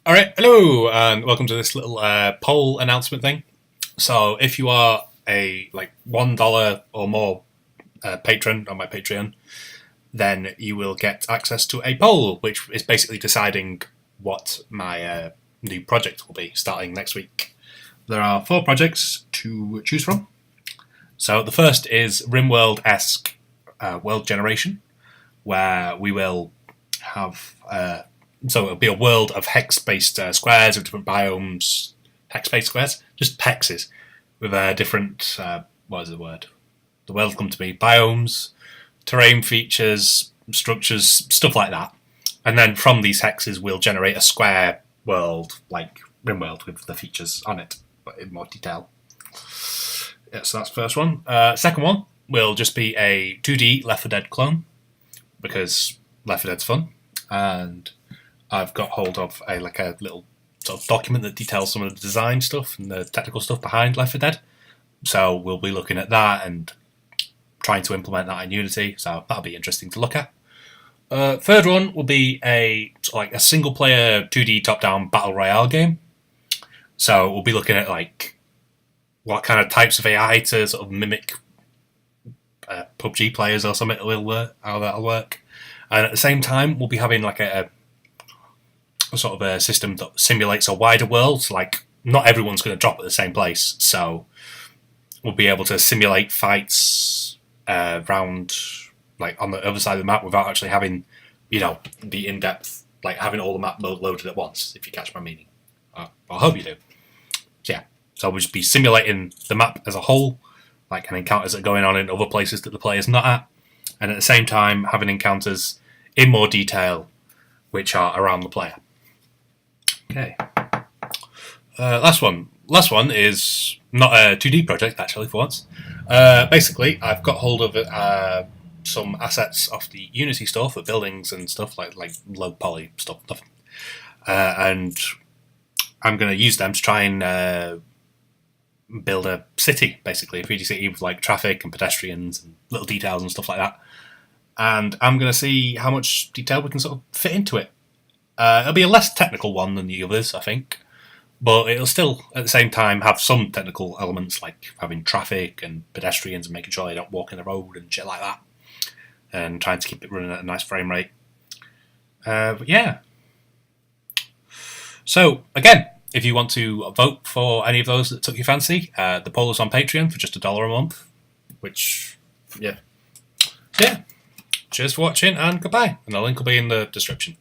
All right, hello, and welcome to this little poll announcement thing. So, if you are a $1 or more patron on my Patreon, then you will get access to a poll, which is basically deciding what my new project will be starting next week. There are 4 projects to choose from. So, the first is Rimworld-esque world generation, where we will have. So it'll be a world of hex-based squares with different biomes. Hex-based squares? Just hexes. With different, what is the word? The word will come to me. Biomes, terrain features, structures, stuff like that. And then from these hexes we'll generate a square world, like Rimworld, with the features on it, but in more detail. Yeah, so that's the first one. Second one will just be a 2D Left 4 Dead clone, because Left 4 Dead's fun. And I've got hold of a little sort of document that details some of the design stuff and the technical stuff behind Left 4 Dead. So we'll be looking at that and trying to implement that in Unity. So that'll be interesting to look at. Third one will be a single-player 2D top-down battle royale game. So we'll be looking at what kind of types of AI to sort of mimic PUBG players or something. How that'll work. And at the same time, we'll be having a sort of a system that simulates a wider world. So, not everyone's going to drop at the same place, so we'll be able to simulate fights around, on the other side of the map, without actually having, the in-depth, having all the map loaded at once. If you catch my meaning, I hope you do. So yeah, so we'll just be simulating the map as a whole, and encounters that are going on in other places that the player's not at, and at the same time having encounters in more detail, which are around the player. Okay. Last one. Last one is not a 2D project, actually, for once. Basically, I've got hold of some assets off the Unity store for buildings and stuff, like low poly stuff. And I'm going to use them to try and build a city, basically, a 3D city with traffic and pedestrians and little details and stuff like that. And I'm going to see how much detail we can sort of fit into it. It'll be a less technical one than the others, I think, but it'll still, at the same time, have some technical elements, like having traffic and pedestrians and making sure they don't walk in the road and shit like that, and trying to keep it running at a nice frame rate. But yeah. So, again, if you want to vote for any of those that took your fancy, the poll is on Patreon for just $1 a month, which, yeah. Cheers for watching, and goodbye. And the link will be in the description.